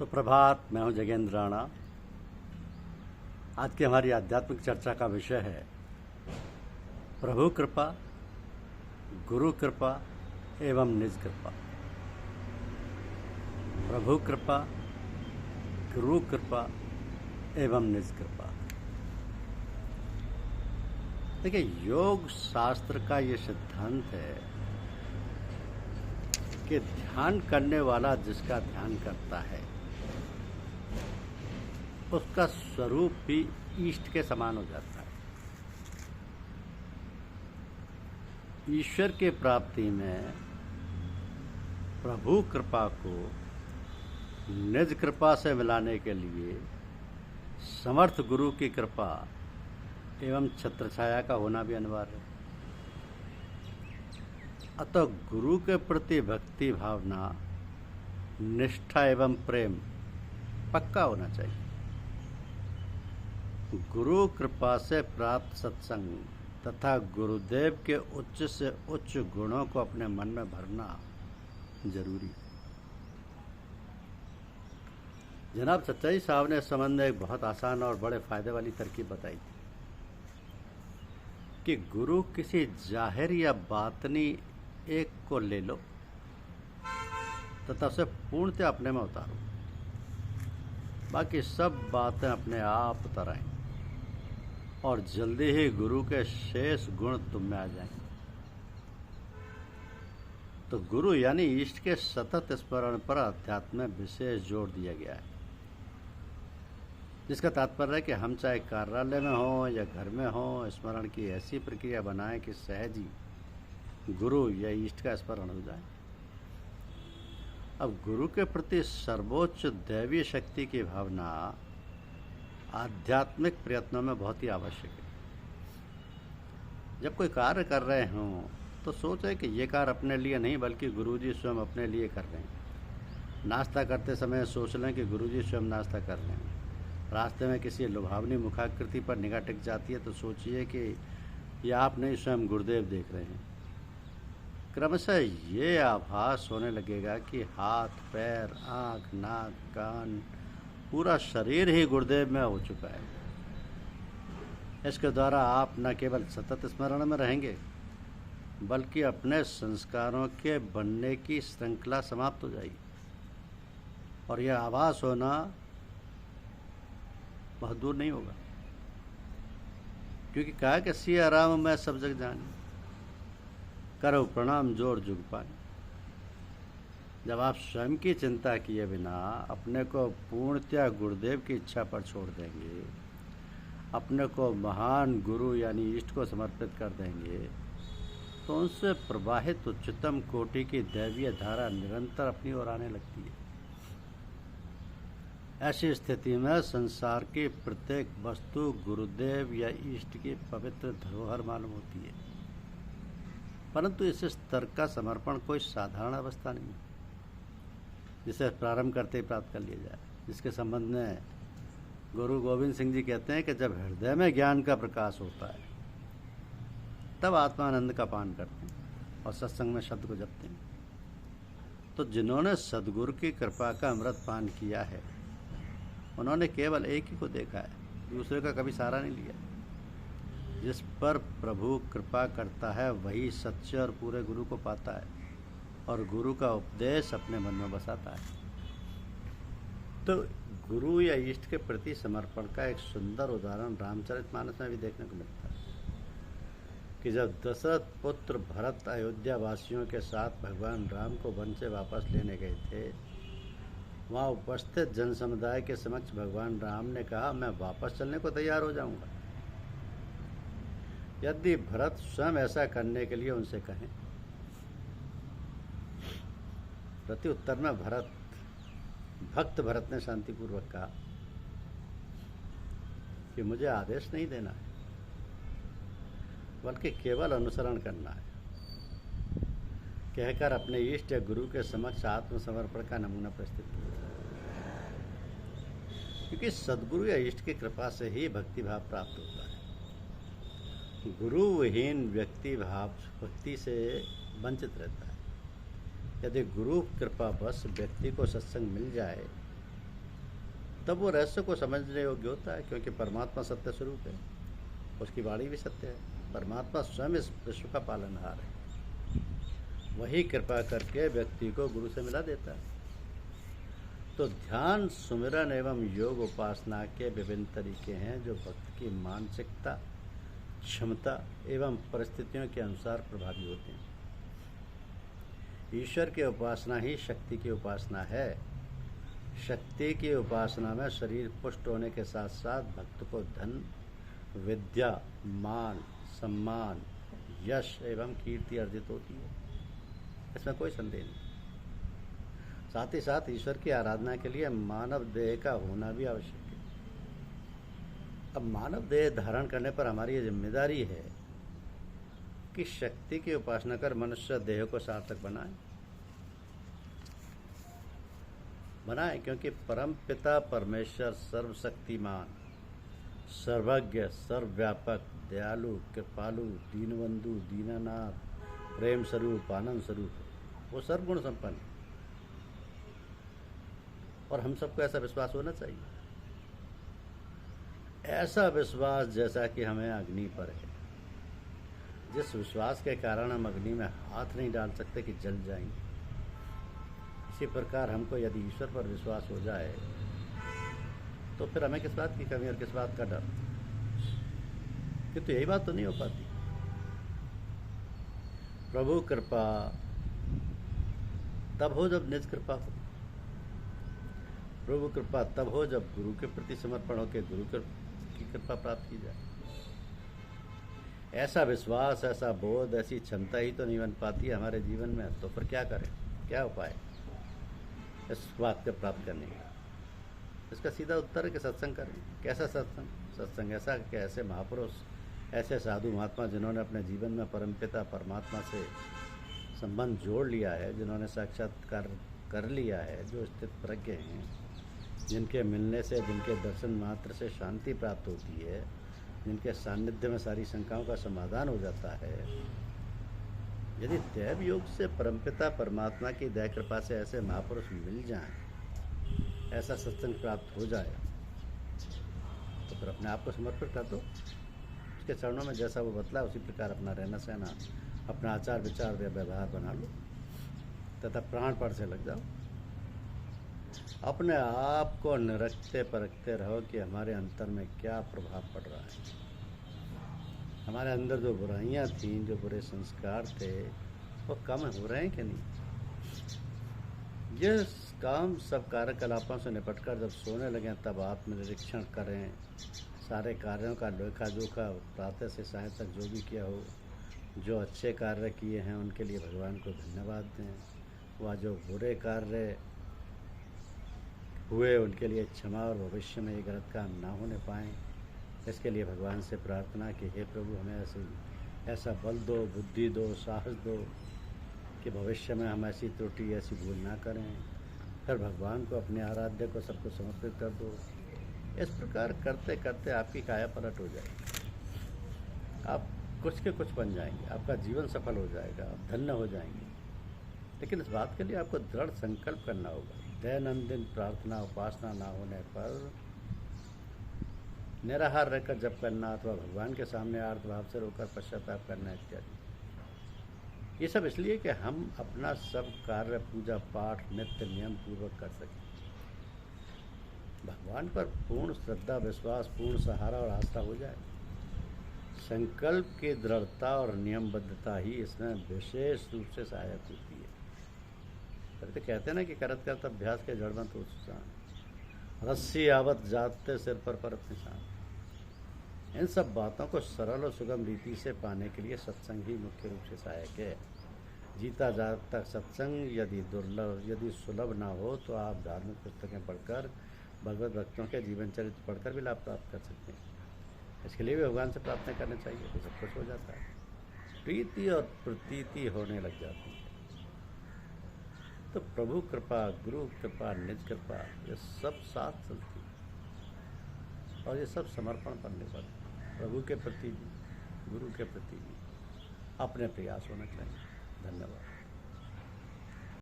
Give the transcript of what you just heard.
सुप्रभात। मैं हूं जगेंद्र राणा। आज की हमारी आध्यात्मिक चर्चा का विषय है प्रभु कृपा, गुरु कृपा एवं निज कृपा। प्रभु कृपा, गुरु कृपा एवं निज कृपा। देखिए, योग शास्त्र का ये सिद्धांत है कि ध्यान करने वाला जिसका ध्यान करता है उसका स्वरूप भी ईष्ट के समान हो जाता है। ईश्वर की प्राप्ति में प्रभु कृपा को निज कृपा से मिलाने के लिए समर्थ गुरु की कृपा एवं छत्रछाया का होना भी अनिवार्य है। अतः गुरु के प्रति भक्ति भावना, निष्ठा एवं प्रेम पक्का होना चाहिए। गुरु कृपा से प्राप्त सत्संग तथा गुरुदेव के उच्च से उच्च गुणों को अपने मन में भरना जरूरी है। जनाब सच्चाई साहब ने इस संबंध में एक बहुत आसान और बड़े फायदे वाली तरकीब बताई थी कि गुरु किसी जाहिर या बातनी एक को ले लो तथा उसे पूर्णतः अपने में उतारो, बाकी सब बातें अपने आप उतर आएंगी और जल्दी ही गुरु के शेष गुण तुम में आ जाएंगे। तो गुरु यानी इष्ट के सतत स्मरण पर अध्यात्म में विशेष जोर दिया गया है, जिसका तात्पर्य है कि हम चाहे कार्यालय में हों या घर में हों, स्मरण की ऐसी प्रक्रिया बनाएं कि सहज ही गुरु या इष्ट का स्मरण हो जाए। अब गुरु के प्रति सर्वोच्च दैवीय शक्ति की भावना आध्यात्मिक प्रयत्नों में बहुत ही आवश्यक है। जब कोई कार्य कर रहे हों तो सोचें कि ये कार्य अपने लिए नहीं बल्कि गुरुजी स्वयं अपने लिए कर रहे हैं। नाश्ता करते समय सोच लें कि गुरुजी स्वयं नाश्ता कर रहे हैं। रास्ते में किसी लुभावनी मुखाकृति पर निगाह टिक जाती है तो सोचिए कि ये आप नहीं स्वयं गुरुदेव देख रहे हैं। क्रमशः ये आभास होने लगेगा कि हाथ, पैर, आँख, नाक, कान, पूरा शरीर ही गुरुदेव में हो चुका है। इसके द्वारा आप न केवल सतत स्मरण में रहेंगे बल्कि अपने संस्कारों के बनने की श्रृंखला समाप्त हो जाएगी। और यह आभास होना बहुत दूर नहीं होगा, क्योंकि कहा कि सिया राम मैं सब जग जानी, करो प्रणाम जोर जुग पानी। जब आप स्वयं की चिंता किए बिना अपने को पूर्णतया गुरुदेव की इच्छा पर छोड़ देंगे, अपने को महान गुरु यानी इष्ट को समर्पित कर देंगे, तो उनसे प्रवाहित उच्चतम कोटि की दैवीय धारा निरंतर अपनी ओर आने लगती है। ऐसी स्थिति में संसार की प्रत्येक वस्तु गुरुदेव या इष्ट की पवित्र धरोहर मालूम होती है। परंतु इस स्तर का समर्पण कोई साधारण अवस्था नहीं है जिसे प्रारंभ करते ही प्राप्त कर लिया जाए। जिसके संबंध में गुरु गोविंद सिंह जी कहते हैं कि जब हृदय में ज्ञान का प्रकाश होता है तब आत्मानंद का पान करते हैं और सत्संग में शब्द को जपते हैं। तो जिन्होंने सद्गुरु की कृपा का अमृत पान किया है उन्होंने केवल एक ही को देखा है, दूसरे का कभी सहारा नहीं लिया। जिस पर प्रभु कृपा करता है वही सच्चे और पूरे गुरु को पाता है और गुरु का उपदेश अपने मन में बसाता है। तो गुरु या इष्ट के प्रति समर्पण का एक सुंदर उदाहरण रामचरितमानस में भी देखने को मिलता है कि जब दशरथ पुत्र भरत अयोध्या वासियों के साथ भगवान राम को वन से वापस लेने गए थे, वहाँ उपस्थित जन समुदाय के समक्ष भगवान राम ने कहा, मैं वापस चलने को तैयार हो जाऊंगा यदि भरत स्वयं ऐसा करने के लिए उनसे कहें। प्रति उत्तर में भक्त भरत ने शांतिपूर्वक कहा कि मुझे आदेश नहीं देना है बल्कि केवल अनुसरण करना है, कहकर अपने इष्ट या गुरु के समक्ष आत्मसमर्पण का नमूना प्रस्तुत किया। क्योंकि सद्गुरु या इष्ट की कृपा से ही भक्ति भाव प्राप्त होता है। गुरुविहीन व्यक्ति भाव भक्ति से वंचित रहता है। यदि गुरु कृपा बस व्यक्ति को सत्संग मिल जाए तब वो रहस्य को समझने योग्य होता है, क्योंकि परमात्मा सत्य स्वरूप है, उसकी वाणी भी सत्य है। परमात्मा स्वयं इस विश्व का पालनहार है, वही कृपा करके व्यक्ति को गुरु से मिला देता है। तो ध्यान, सुमिरन एवं योग उपासना के विभिन्न तरीके हैं जो भक्त की मानसिकता, क्षमता एवं परिस्थितियों के अनुसार प्रभावी होते हैं। ईश्वर की उपासना ही शक्ति की उपासना है। शक्ति की उपासना में शरीर पुष्ट होने के साथ साथ भक्त को धन, विद्या, मान, सम्मान, यश एवं कीर्ति अर्जित होती है, इसमें कोई संदेह नहीं। साथ ही साथ ईश्वर की आराधना के लिए मानव देह का होना भी आवश्यक है। अब मानव देह धारण करने पर हमारी ये जिम्मेदारी है कि शक्ति की उपासना कर मनुष्य देह को सार्थक बनाए, क्योंकि परम पिता परमेश्वर सर्वशक्तिमान, सर्वज्ञ, सर्वव्यापक, दयालु, कृपालु, दीनबंधु, दीनानाथ, प्रेम स्वरूप, आनंद स्वरूप, वो सर्वगुण संपन्न। और हम सबको ऐसा विश्वास होना चाहिए, ऐसा विश्वास जैसा कि हमें अग्नि पर है, जिस विश्वास के कारण हम अग्नि में हाथ नहीं डाल सकते कि जल जाएंगे। इसी प्रकार हमको यदि ईश्वर पर विश्वास हो जाए तो फिर हमें किस बात की कमी और किस बात का डर, किंतु यही बात तो नहीं हो पाती। प्रभु कृपा तब हो जब निज कृपा हो, प्रभु कृपा तब हो जब गुरु के प्रति समर्पण होकर गुरु की कृपा प्राप्त की जाए। ऐसा विश्वास, ऐसा बोध, ऐसी क्षमता ही तो नहीं बन पाती है हमारे जीवन में, तो फिर क्या करें, क्या उपाय इस बात को प्राप्त करने का? इसका सीधा उत्तर है कि सत्संग करें। कैसा सत्संग? सत्संग ऐसा कि ऐसे महापुरुष, ऐसे साधु महात्मा जिन्होंने अपने जीवन में परमपिता परमात्मा से संबंध जोड़ लिया है, जिन्होंने साक्षात्कार कर लिया है, जो स्थित प्रज्ञ हैं, जिनके मिलने से, जिनके दर्शन मात्र से शांति प्राप्त होती है, जिनके सानिध्य में सारी शंकाओं का समाधान हो जाता है। यदि दैव योग से परमपिता परमात्मा की दया कृपा से ऐसे महापुरुष मिल जाएं, ऐसा सत्संग प्राप्त हो जाए, तो फिर अपने आप को समर्पित कर दो उसके चरणों में। जैसा वो बतला उसी प्रकार अपना रहना सहना, अपना आचार विचार व्यवहार बना लो तथा प्राणपण से लग जाओ। अपने आप को निरखते परखते रहो कि हमारे अंतर में क्या प्रभाव पड़ रहा है। हमारे अंदर जो बुराइयां थीं, जो बुरे संस्कार थे, वो कम हो रहे हैं कि नहीं? ये काम सब कार्यकलापों से निपटकर जब सोने लगें तब आत्मनिरीक्षण करें। सारे कार्यों का लेखा जोखा प्रातः से साय तक जो भी किया हो, जो अच्छे कार्य किए हैं उनके लिए भगवान को धन्यवाद दें, वह जो बुरे कार्य हुए उनके लिए क्षमा और भविष्य में ये गलत काम ना होने पाएँ, इसके लिए भगवान से प्रार्थना कि हे प्रभु हमें ऐसा बल दो, बुद्धि दो, साहस दो कि भविष्य में हम ऐसी त्रुटि, ऐसी भूल ना करें। फिर भगवान को, अपने आराध्य को सबको समर्पित कर दो। इस प्रकार करते करते आपकी काया पलट हो जाएगी, आप कुछ के कुछ बन जाएंगे, आपका जीवन सफल हो जाएगा, आप धन्य हो जाएंगे। लेकिन इस बात के लिए आपको दृढ़ संकल्प करना होगा। दैनंदिन प्रार्थना उपासना ना होने पर निराहार रहकर जप करना अथवा भगवान के सामने आर्त भाव से रोकर पश्चाताप करना इत्यादि, ये सब इसलिए कि हम अपना सब कार्य, पूजा पाठ, नित्य नियम पूर्वक कर सकें। भगवान पर पूर्ण श्रद्धा, विश्वास, पूर्ण सहारा और आस्था हो जाए। संकल्प की दृढ़ता और नियमबद्धता ही इसमें विशेष रूप से सहायक होती है। तो कहते हैं ना कि करत करत अभ्यास के जड़बंत हो सुसान, रस्सी आवत जाते सिर पर परत निशान। इन सब बातों को सरल और सुगम रीति से पाने के लिए सत्संग ही मुख्य रूप से सहायक है। जीता जागता सत्संग यदि दुर्लभ, यदि सुलभ ना हो तो आप धार्मिक पुस्तकें पढ़कर, भगवत भक्तों के जीवन चरित्र पढ़कर भी लाभ प्राप्त कर सकते हैं। इसके लिए भी भगवान से प्रार्थना करनी चाहिए तो सब कुछ हो जाता है, प्रीति और प्रतीति होने लग जाती है। तो प्रभु कृपा, गुरु कृपा, निज कृपा, ये सब साथ चलती है और ये सब समर्पण पर निर्भर है। प्रभु के प्रति भी, गुरु के प्रति भी अपने प्रयास होना चाहिए। धन्यवाद।